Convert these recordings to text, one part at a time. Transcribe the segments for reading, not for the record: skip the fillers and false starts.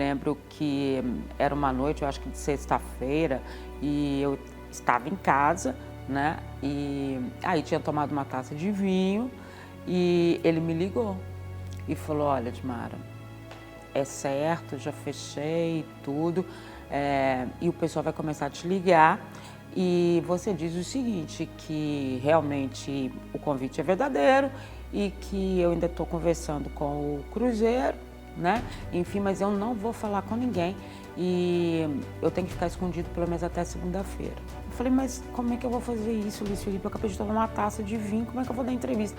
lembro que era uma noite, eu acho que de sexta-feira, e eu estava em casa, né? E aí tinha tomado uma taça de vinho e ele me ligou e falou: olha, Edmara, é certo, já fechei tudo, e o pessoal vai começar a te ligar e você diz o seguinte, que realmente o convite é verdadeiro e que eu ainda estou conversando com o Cruzeiro, né? Enfim, mas eu não vou falar com ninguém e eu tenho que ficar escondido pelo menos até segunda-feira. Eu falei, mas como é que eu vou fazer isso, Luiz Felipe? Eu acabei de tomar uma taça de vinho, como é que eu vou dar entrevista?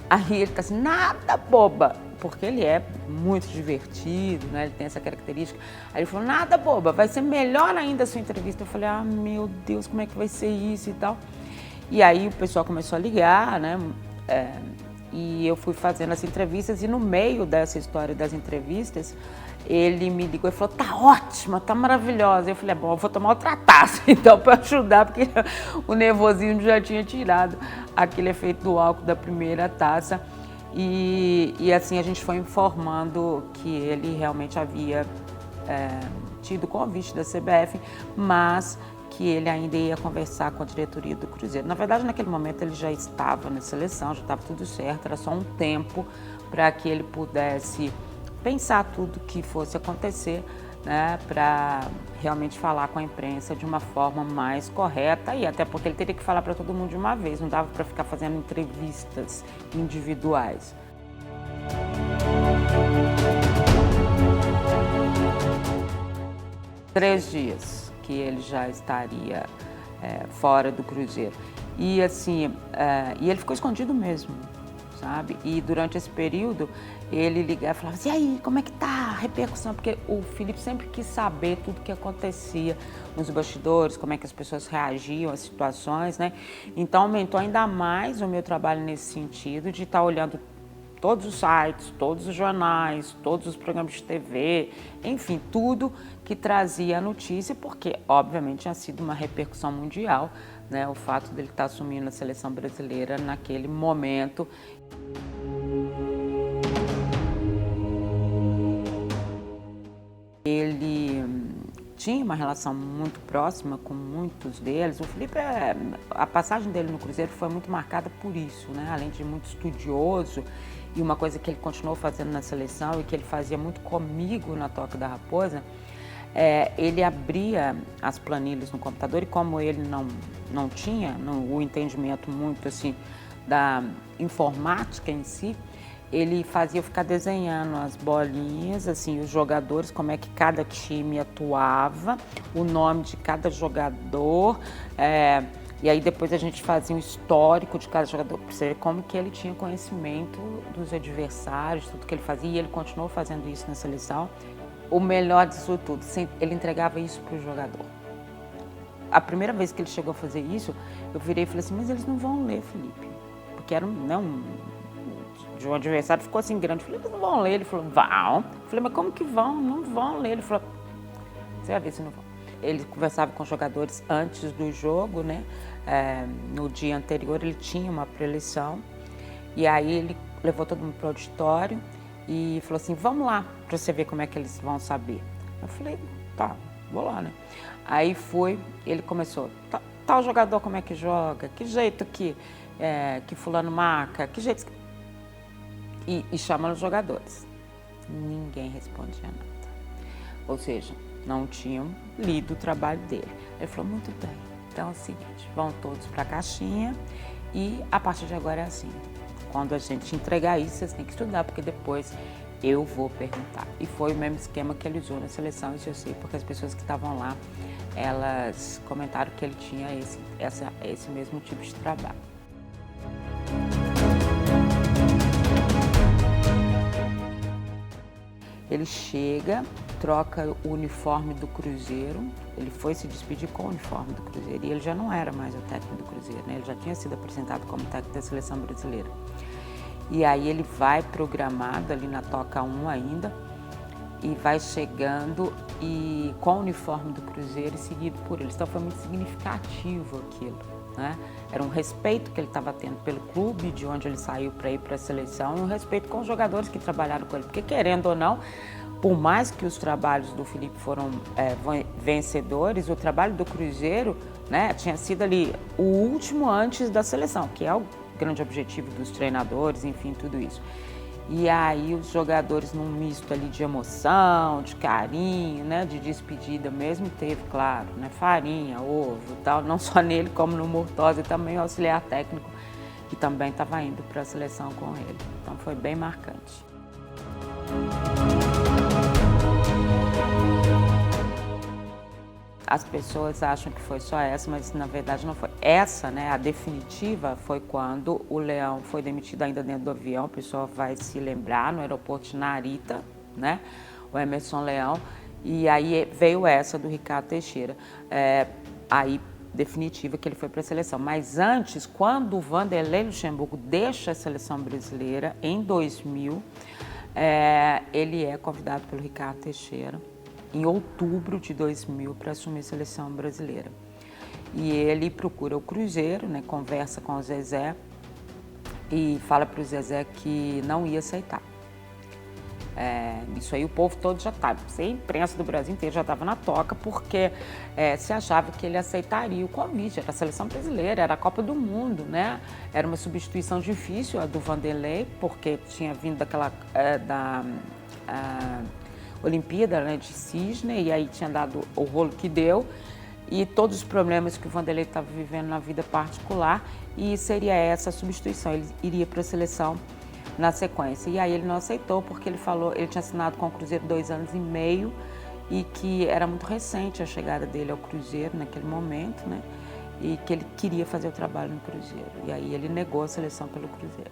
Aí ele tá assim, nada boba, porque ele é muito divertido, né? Ele tem essa característica. Aí ele falou, nada boba, vai ser melhor ainda a sua entrevista. Eu falei, ah, meu Deus, como é que vai ser isso e tal? E aí o pessoal começou a ligar, né? E eu fui fazendo as entrevistas e no meio dessa história das entrevistas, ele me ligou e falou, tá ótima, tá maravilhosa. Eu falei, bom, eu vou tomar outra taça, então, para ajudar, porque o nervosismo já tinha tirado aquele efeito do álcool da primeira taça. E assim a gente foi informando que ele realmente havia tido o convite da CBF, mas que ele ainda ia conversar com a diretoria do Cruzeiro. Na verdade, naquele momento ele já estava na seleção, já estava tudo certo, era só um tempo para que ele pudesse pensar tudo que fosse acontecer, né, para realmente falar com a imprensa de uma forma mais correta e até porque ele teria que falar para todo mundo de uma vez, não dava para ficar fazendo entrevistas individuais. Três dias que ele já estaria fora do Cruzeiro. E assim, e ele ficou escondido mesmo, sabe? E durante esse período, ele ligava e falava assim, e aí, como é que tá a repercussão? Porque o Felipe sempre quis saber tudo que acontecia nos bastidores, como é que as pessoas reagiam às situações, né? Então, aumentou ainda mais o meu trabalho nesse sentido, de estar olhando todos os sites, todos os jornais, todos os programas de TV, enfim, tudo que trazia a notícia, porque, obviamente, tinha sido uma repercussão mundial, né, o fato dele estar assumindo a seleção brasileira naquele momento. Ele tinha uma relação muito próxima com muitos deles. O Felipe, a passagem dele no Cruzeiro foi muito marcada por isso, né? Além de muito estudioso, e uma coisa que ele continuou fazendo na seleção e que ele fazia muito comigo na Toca da Raposa, ele abria as planilhas no computador e como ele não tinha o entendimento muito assim da informática em si, ele fazia eu ficar desenhando as bolinhas, assim, os jogadores, como é que cada time atuava, o nome de cada jogador, e aí depois a gente fazia um histórico de cada jogador, para você ver como que ele tinha conhecimento dos adversários, tudo que ele fazia, e ele continuou fazendo isso na seleção. O melhor disso tudo, ele entregava isso para o jogador. A primeira vez que ele chegou a fazer isso, eu virei e falei assim, mas eles não vão ler, Felipe, porque era de um adversário ficou assim grande. Eu falei, eles não vão ler. Ele falou, vão. Eu falei, mas como que vão? Não vão ler. Ele falou, você vai ver se não vão. Ele conversava com os jogadores antes do jogo, né? No dia anterior ele tinha uma preleção. E aí ele levou todo mundo para o auditório e falou assim, vamos lá para você ver como é que eles vão saber. Eu falei, tá, vou lá, né? Aí foi, ele começou, tal jogador como é que joga, que jeito que fulano marca, que jeito... E chamando os jogadores. Ninguém respondia nada. Ou seja, não tinham lido o trabalho dele. Ele falou, muito bem, então é o seguinte, vão todos para a caixinha e a partir de agora é assim. Quando a gente entregar isso, vocês têm que estudar, porque depois eu vou perguntar. E foi o mesmo esquema que ele usou na seleção, isso eu sei, porque as pessoas que estavam lá, elas comentaram que ele tinha esse mesmo tipo de trabalho. Ele chega, troca o uniforme do Cruzeiro, ele foi se despedir com o uniforme do Cruzeiro e ele já não era mais o técnico do Cruzeiro, né? Ele já tinha sido apresentado como técnico da seleção brasileira. E aí ele vai programado ali na Toca 1 ainda e vai chegando e com o uniforme do Cruzeiro e seguido por eles. Então foi muito significativo aquilo, né? Era um respeito que ele estava tendo pelo clube de onde ele saiu para ir para a seleção e um respeito com os jogadores que trabalharam com ele, porque querendo ou não, por mais que os trabalhos do Felipe foram vencedores, o trabalho do Cruzeiro, né, tinha sido ali o último antes da seleção, que é o grande objetivo dos treinadores, enfim, tudo isso. E aí os jogadores num misto ali de emoção, de carinho, né, de despedida mesmo, teve, claro, né, farinha, ovo e tal, não só nele como no Murtosa, e também o auxiliar técnico, que também estava indo para a seleção com ele. Então foi bem marcante. As pessoas acham que foi só essa, mas na verdade não foi. Essa, né, a definitiva, foi quando o Leão foi demitido ainda dentro do avião, o pessoal vai se lembrar, no aeroporto de Narita, né, o Emerson Leão, e aí veio essa do Ricardo Teixeira, aí definitiva que ele foi para a seleção. Mas antes, quando o Vanderlei Luxemburgo deixa a seleção brasileira, em 2000, ele é convidado pelo Ricardo Teixeira, em outubro de 2000, para assumir a seleção brasileira. E ele procura o Cruzeiro, né, conversa com o Zezé e fala para o Zezé que não ia aceitar. Isso aí o povo todo já estava, a imprensa do Brasil inteiro já estava na toca, porque se achava que ele aceitaria o convite, era a seleção brasileira, era a Copa do Mundo, né? Era uma substituição difícil a do Vanderlei, porque tinha vindo daquela da Olimpíada, né, de Sydney, e aí tinha dado o rolo que deu, e todos os problemas que o Vanderlei estava vivendo na vida particular, e seria essa a substituição, ele iria para a seleção na sequência. E aí ele não aceitou, porque ele falou, ele tinha assinado com o Cruzeiro 2 anos e meio, e que era muito recente a chegada dele ao Cruzeiro naquele momento, né, e que ele queria fazer o trabalho no Cruzeiro. E aí ele negou a seleção pelo Cruzeiro.